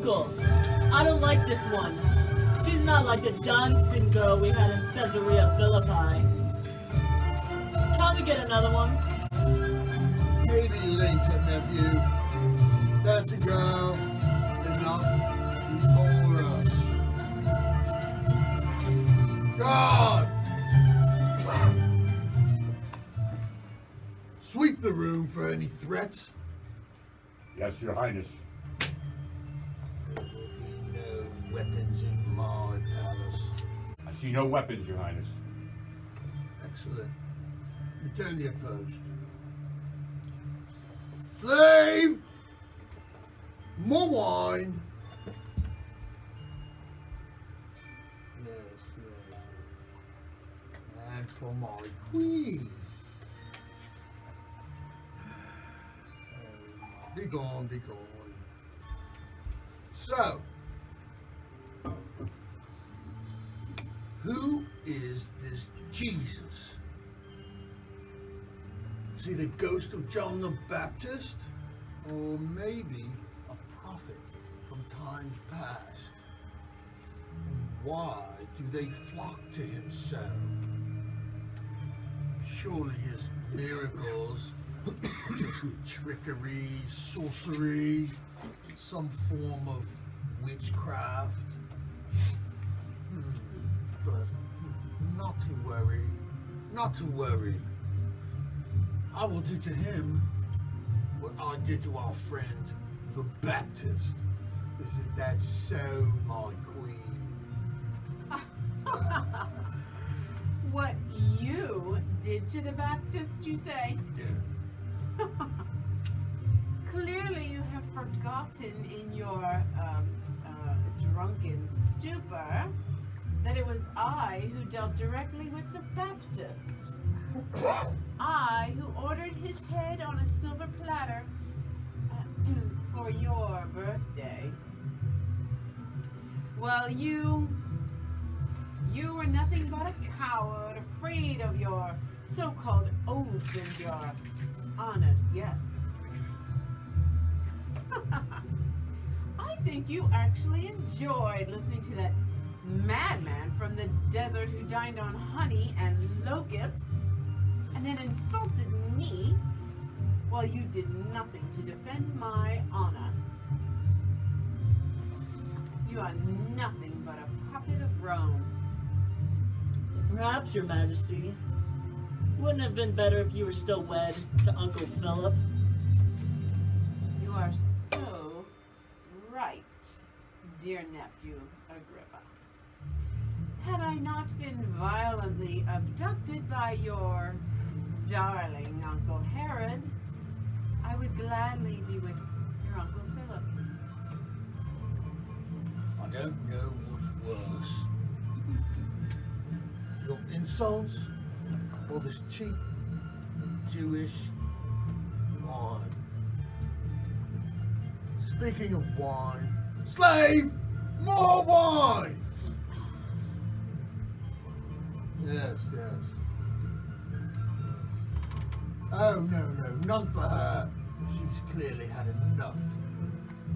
Uncle, I don't like this one. She's not like the dancing girl we had in Caesarea Philippi. Can't we get another one? Maybe later, nephew. That's a girl enough for us. God! Sweep the room for any threats. Yes, Your Highness. There will be no weapons in my palace. I see no weapons, Your Highness. Excellent. Return to your post. Slave! More wine! Yes. And for my queen. Be gone, be gone. So, who is this Jesus? Is he the ghost of John the Baptist? Or maybe a prophet from times past? And why do they flock to him so? Surely his miracles, just trickery, sorcery, some form of witchcraft. But not to worry, not to worry. I will do to him what I did to our friend, the Baptist. Isn't that so, my queen? What you did to the Baptist, you say? Yeah. Clearly you have forgotten in your drunken stupor that it was I who dealt directly with the Baptist. I who ordered his head on a silver platter for your birthday. Well, you were nothing but a coward, afraid of your so-called oaths and your honored guests. I think you actually enjoyed listening to that madman from the desert who dined on honey and locusts and then insulted me while you did nothing to defend my honor. You are nothing but a puppet of Rome. Perhaps, Your Majesty. Wouldn't it have been better if you were still wed to Uncle Philip? You are so right, dear nephew Agrippa. Had I not been violently abducted by your darling Uncle Herod, I would gladly be with your Uncle Philip. I don't know what's worse. Your insults or this cheap Jewish wine. Speaking of wine, slave, more wine! Yes. Oh, no, none for her. She's clearly had enough.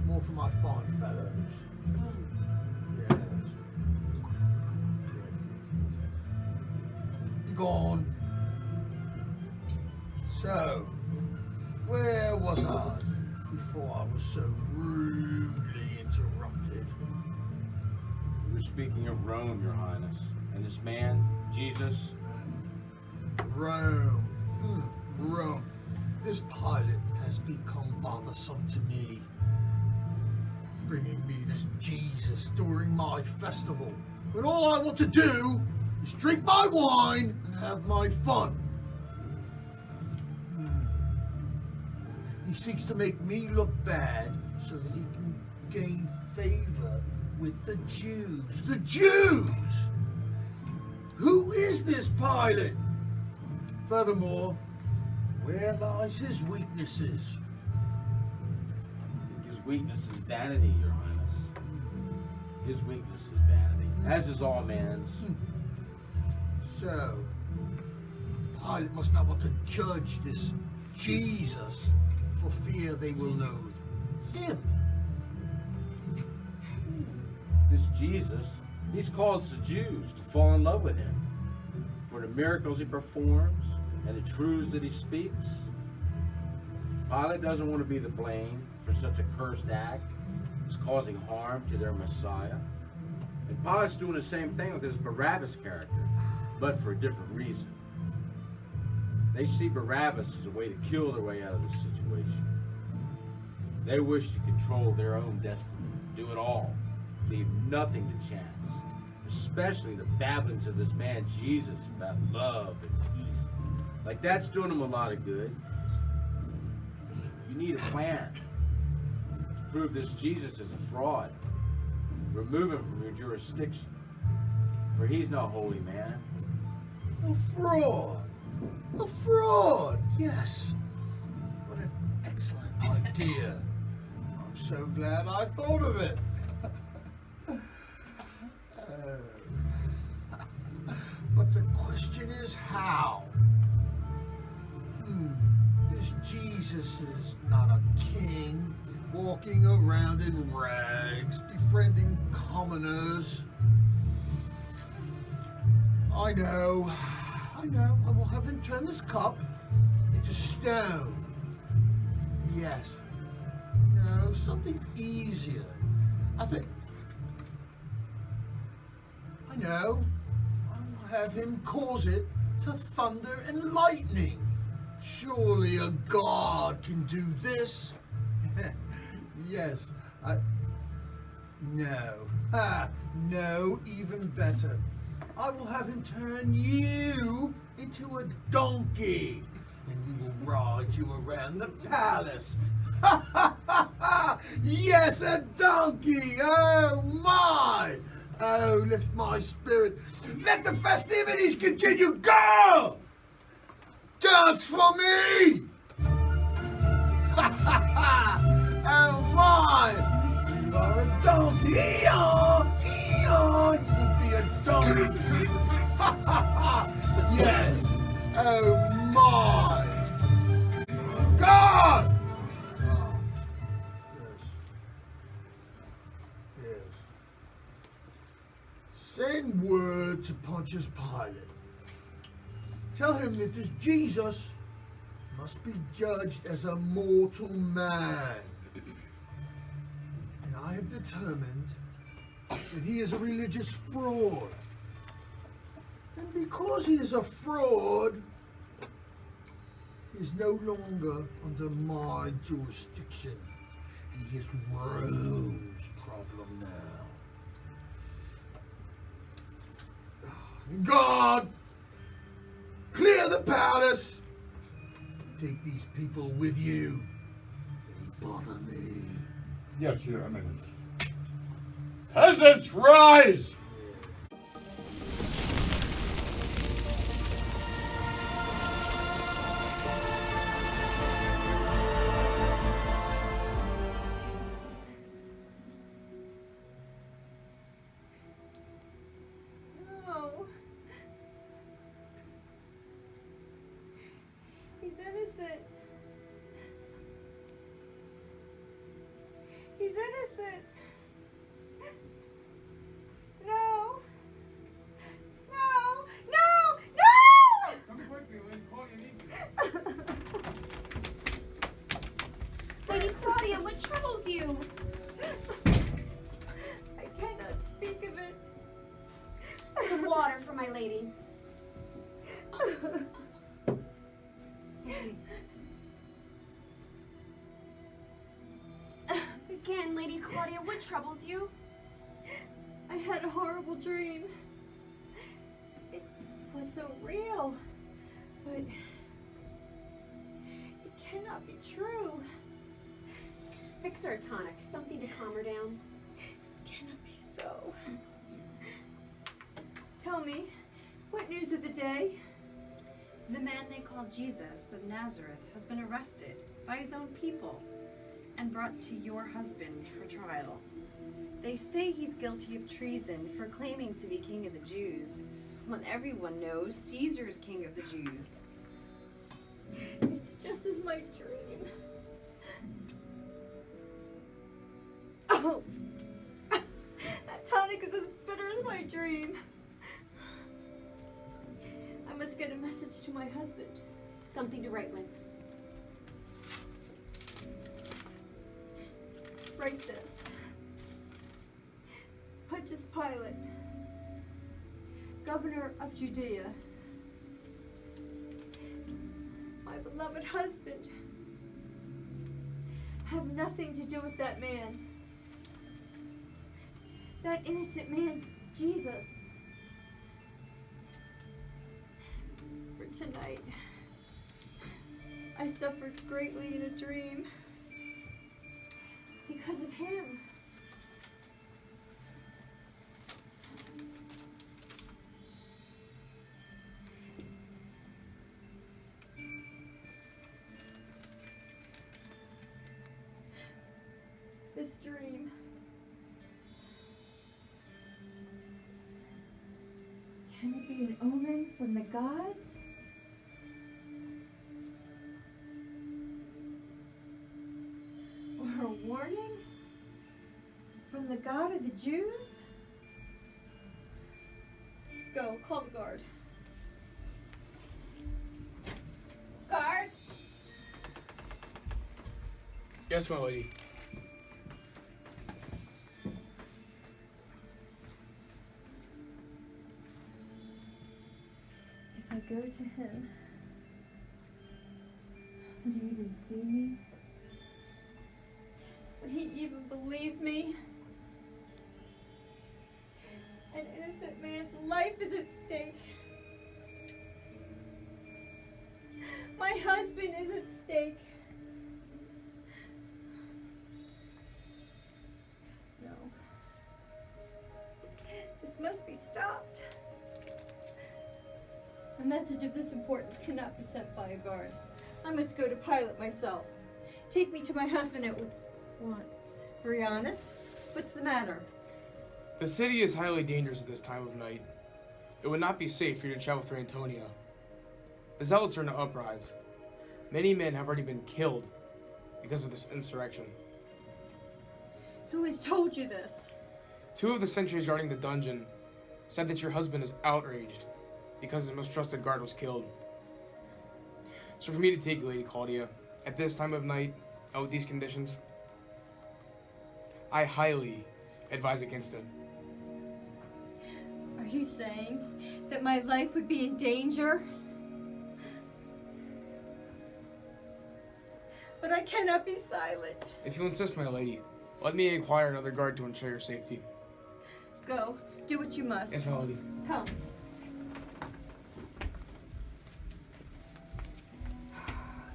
More for my fine fellows. Yes. Gone. So, where was I before I was so rudely interrupted? We were speaking of Rome, Your Highness, and this man, Jesus. Rome. Rome. This pilot has become bothersome to me. Bringing me this Jesus during my festival, when all I want to do is drink my wine and have my fun. He seeks to make me look bad so that he can gain favor with the Jews. The Jews! Who is this pilot? Furthermore, where lies his weaknesses? I think his weakness is vanity, Your Highness. His weakness is vanity, as is all man's. So, Pilate must not want to judge this Jesus for fear they will loathe him. this Jesus, he's caused the Jews to fall in love with him for the miracles he performs and the truths that he speaks. Pilate doesn't want to be the blame for such a cursed act. It's causing harm to their Messiah. And Pilate's doing the same thing with his Barabbas character, but for a different reason. They see Barabbas as a way to kill their way out of this situation. They wish to control their own destiny, do it all, leave nothing to chance, especially the babblings of this man Jesus about love and peace. Like that's doing them a lot of good. You need a plan to prove this Jesus is a fraud. Remove him from your jurisdiction, for he's no holy man. A fraud! A fraud! Yes! What an excellent idea. I'm so glad I thought of it. But the question is how? This Jesus is not a king walking around in rags, befriending commoners. I know. I will have him turn this cup into stone. Yes. No, something easier. I know. I will have him cause it to thunder and lightning. Surely a god can do this. Yes. No, even better. I will have him turn you into a donkey, and we will ride you around the palace. Yes, a donkey! Oh my! Oh, lift my spirit. Let the festivities continue. Go! Dance for me! Oh my! You are a donkey! You will be a donkey! Yes! Oh my! God! Yes. Send word to Pontius Pilate. Tell him that this Jesus must be judged as a mortal man. And I have determined that he is a religious fraud. And because he is a fraud, he is no longer under my jurisdiction. And he is Rome's problem now. God! Clear the palace! Take these people with you. They bother me. Yes, Your Eminence. Peasants, rise! No. He's innocent. He's innocent. No. No. No. No. Come quickly, Claudia needs you. Lady Claudia, what troubles you? I cannot speak of it. Some water for my lady. Again, Lady Claudia, what troubles you? I had a horrible dream. It was so real, but it cannot be true. Fix her a tonic, something to calm her down. It cannot be so. Tell me, what news of the day? The man they call Jesus of Nazareth has been arrested by his own people and brought to your husband for trial. They say he's guilty of treason for claiming to be king of the Jews, when everyone knows Caesar is king of the Jews. It's just as my dream. Oh, that tonic is as bitter as my dream. I must get a message to my husband. Something to write with. Write this. Pontius Pilate, governor of Judea, my beloved husband, have nothing to do with that man. That innocent man, Jesus. For tonight, I suffered greatly in a dream because of him. This dream can it be an omen from the gods? Or a warning from the God of the Jews? Go, call the guard. Guard! Yes, my lady. If I go to him, would he even see me? Would he even believe me? An innocent man's life is at stake. My husband is at stake. No. This must be stopped. A message of this importance cannot be sent by a guard. I must go to Pilate myself. Take me to my husband at once. Brianus, what's the matter? The city is highly dangerous at this time of night. It would not be safe for you to travel through Antonia. The zealots are in an uprise. Many men have already been killed because of this insurrection. Who has told you this? 2 of the sentries guarding the dungeon said that your husband is outraged because his most trusted guard was killed. So for me to take you, Lady Claudia, at this time of night, and with these conditions, I highly advise against it. Are you saying that my life would be in danger? But I cannot be silent. If you insist, my lady, let me inquire another guard to ensure your safety. Go, do what you must. Yes, my lady. Come.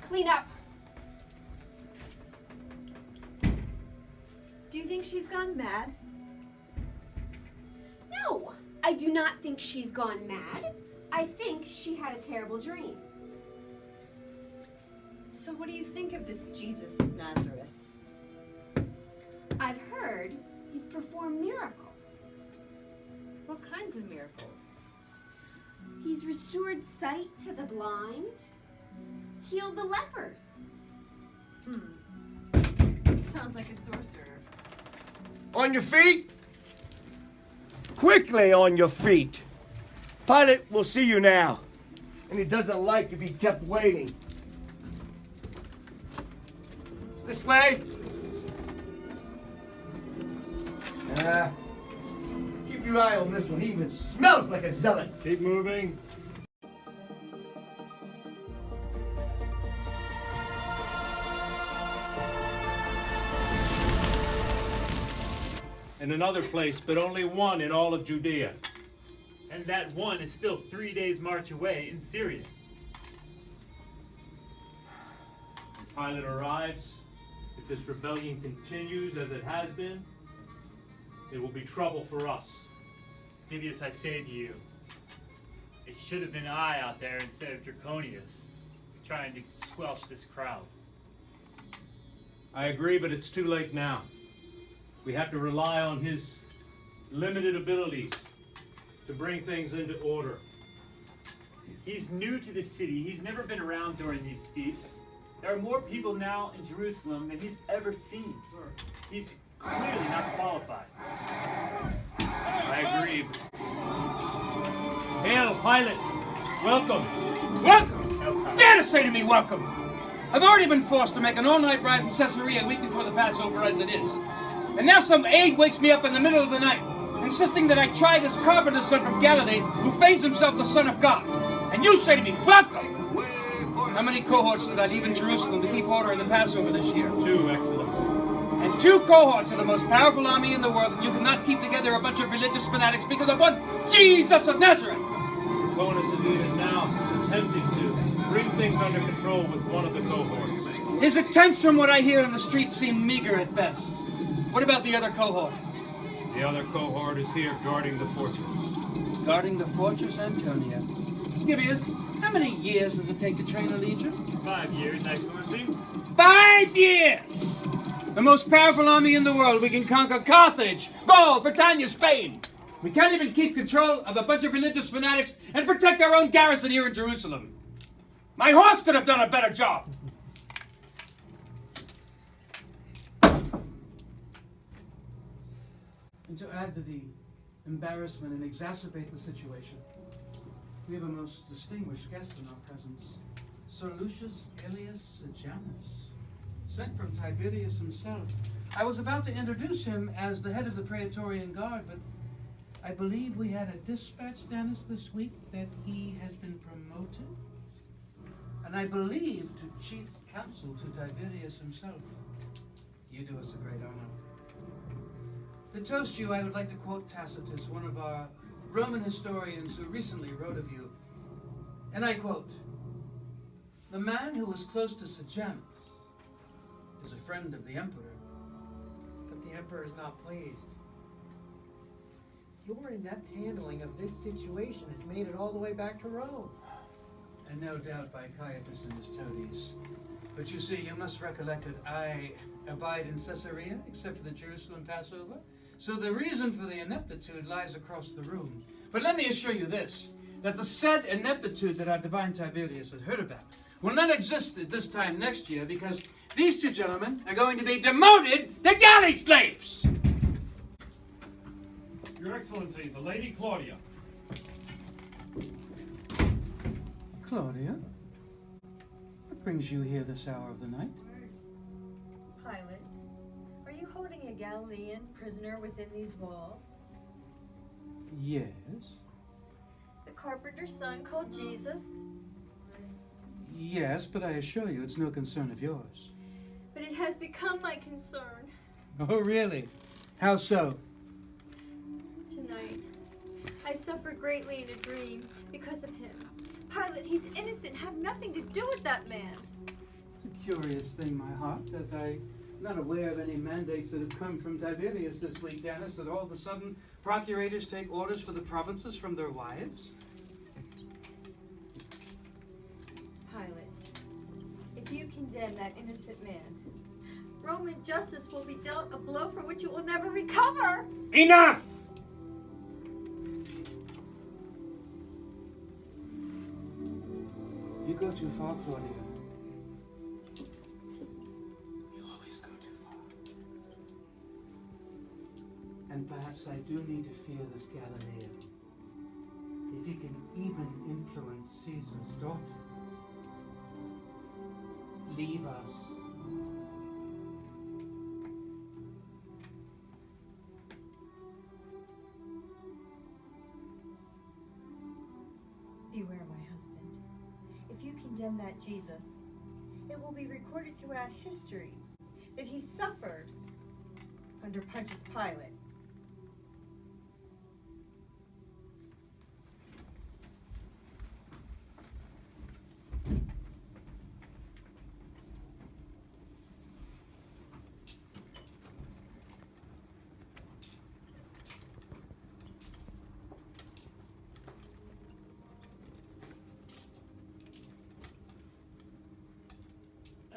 Clean up. Do you think she's gone mad? No, I do not think she's gone mad. I think she had a terrible dream. So what do you think of this Jesus of Nazareth? I've heard he's performed miracles. What kinds of miracles? He's restored sight to the blind, healed the lepers. Sounds like a sorcerer. On your feet! Quickly on your feet! Pilate will see you now, and he doesn't like to be kept waiting. This way! Keep your eye on this one. He even smells like a zealot. Keep moving. In another place, but only one in all of Judea. And that one is still 3 days' march away in Syria. When Pilate arrives, if this rebellion continues as it has been, it will be trouble for us. Dibius, I say to you, it should have been I out there instead of Draconius, trying to squelch this crowd. I agree, but it's too late now. We have to rely on his limited abilities to bring things into order. He's new to the city. He's never been around during these feasts. There are more people now in Jerusalem than he's ever seen. He's clearly not qualified. I agree. Hail, Pilate! Welcome! Welcome! Dare to say to me welcome! I've already been forced to make an all-night ride from Caesarea a week before the Passover as it is. And now some aide wakes me up in the middle of the night, insisting that I try this carpenter's son from Galilee who feigns himself the Son of God. And you say to me, welcome! How many cohorts did I leave in Jerusalem to keep order in the Passover this year? 2, Excellency. And 2 cohorts of the most powerful army in the world, and you cannot keep together a bunch of religious fanatics because of one Jesus of Nazareth! Draconis is even now attempting to bring things under control with one of the cohorts. His attempts, from what I hear in the streets, seem meager at best. What about the other cohort? The other cohort is here guarding the fortress. Guarding the Fortress Antonia. Gibeus, how many years does it take to train a legion? 5 years, Excellency. 5 years! The most powerful army in the world. We can conquer Carthage, Gaul, Britannia, Spain. We can't even keep control of a bunch of religious fanatics and protect our own garrison here in Jerusalem. My horse could have done a better job. And to add to the embarrassment and exacerbate the situation, we have a most distinguished guest in our presence, Sir Lucius Aelius Sejanus, sent from Tiberius himself. I was about to introduce him as the head of the Praetorian Guard, but I believe we had a dispatch, Dennis, this week that he has been promoted, and I believe to chief counsel to Tiberius himself. You do us a great honor. To toast you, I would like to quote Tacitus, one of our Roman historians who recently wrote of you. And I quote, "The man who was close to Sejanus is a friend of the emperor." But the emperor is not pleased. Your inept handling of this situation has made it all the way back to Rome. And no doubt by Caiaphas and his toadies. But you see, you must recollect that I abide in Caesarea, except for the Jerusalem Passover. So the reason for the ineptitude lies across the room. But let me assure you this, that the said ineptitude that our divine Tiberius has heard about will not exist at this time next year, because these 2 gentlemen are going to be demoted to galley slaves! Your Excellency, the Lady Claudia. Claudia? What brings you here this hour of the night? Pilate, are you holding a Galilean prisoner within these walls? Yes. The carpenter's son called Jesus? Yes, but I assure you it's no concern of yours. But it has become my concern. Oh, really? How so? Tonight, I suffer greatly in a dream because of him. Pilate, he's innocent. Have nothing to do with that man. It's a curious thing, my heart, that I'm not aware of any mandates that have come from Tiberius this week, Dennis, that all of a sudden procurators take orders for the provinces from their wives. Pilate, if you condemn that innocent man, Roman justice will be dealt a blow for which it will never recover. Enough! You go too far, Claudia. You always go too far. And perhaps I do need to fear this Galilean. If he can even influence Caesar's daughter. Leave us. Beware, my husband. If you condemn that Jesus, it will be recorded throughout history that he suffered under Pontius Pilate.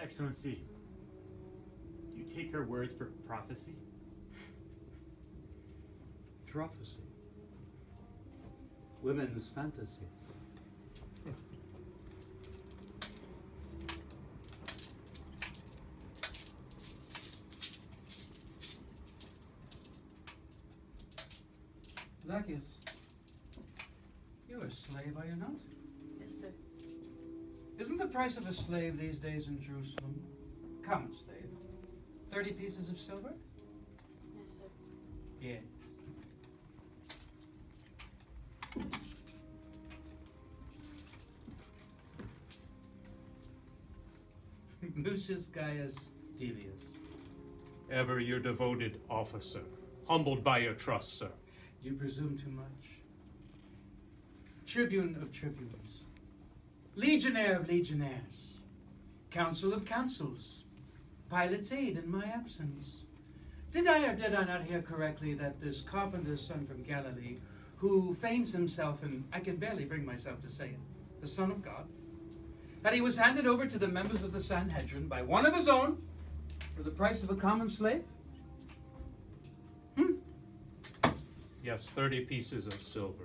Excellency, do you take her words for prophecy? Prophecy. Women's fantasies. As Zacchaeus, you're a slave, are you not? Yes, sir. Isn't the price of a slave these days in Jerusalem, common slave, 30 pieces of silver? Yes, sir. Yeah. Lucius Gaius Devius. Ever your devoted officer, humbled by your trust, sir. You presume too much. Tribune of tribunes, legionnaire of legionnaires, council of councils, Pilate's aide in my absence. Did I or did I not hear correctly that this carpenter's son from Galilee, who feigns himself, and I can barely bring myself to say it, the Son of God, that he was handed over to the members of the Sanhedrin by one of his own for the price of a common slave? Yes, 30 pieces of silver.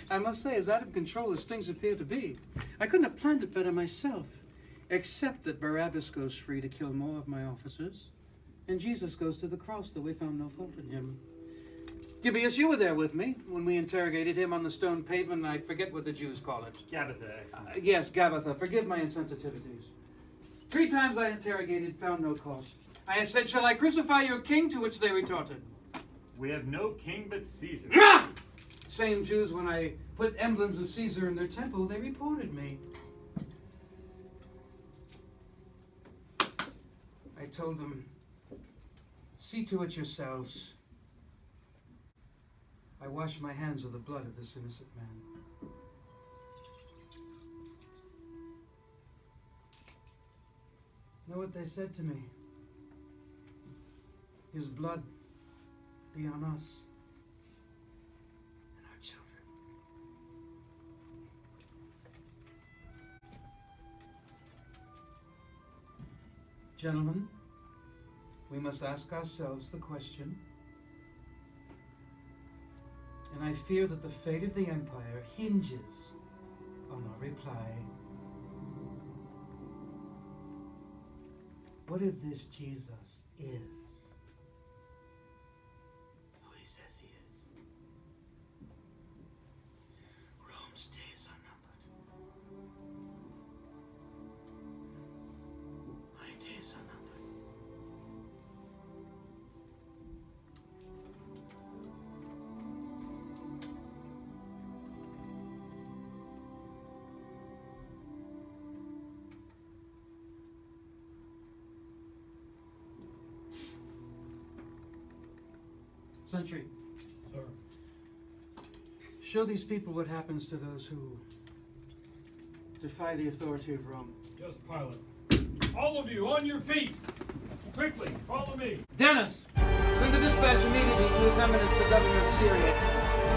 I must say, as out of control as things appear to be, I couldn't have planned it better myself, except that Barabbas goes free to kill more of my officers, and Jesus goes to the cross, though we found no fault in him. Gibeus, you were there with me when we interrogated him on the stone pavement. I forget what the Jews call it. Gabbatha, Excellency. Yes, Gabbatha. Forgive my insensitivities. 3 times I interrogated, found no cause. I said, shall I crucify your king? To which they retorted, We have no king but Caesar. Same Jews, when I put emblems of Caesar in their temple, they reported me. I told them, see to it yourselves. I wash my hands of the blood of this innocent man. Know what they said to me? His blood be on us and our children. Gentlemen, we must ask ourselves the question, and I fear that the fate of the empire hinges on our reply. What if this Jesus is who he says he is? Rome's days are numbered. My days are numbered. Sentry. Sir. Show these people what happens to those who defy the authority of Rome. Yes, Pilate. All of you, on your feet! Quickly, follow me! Dennis, send a dispatch immediately to His Eminence the Governor of Syria.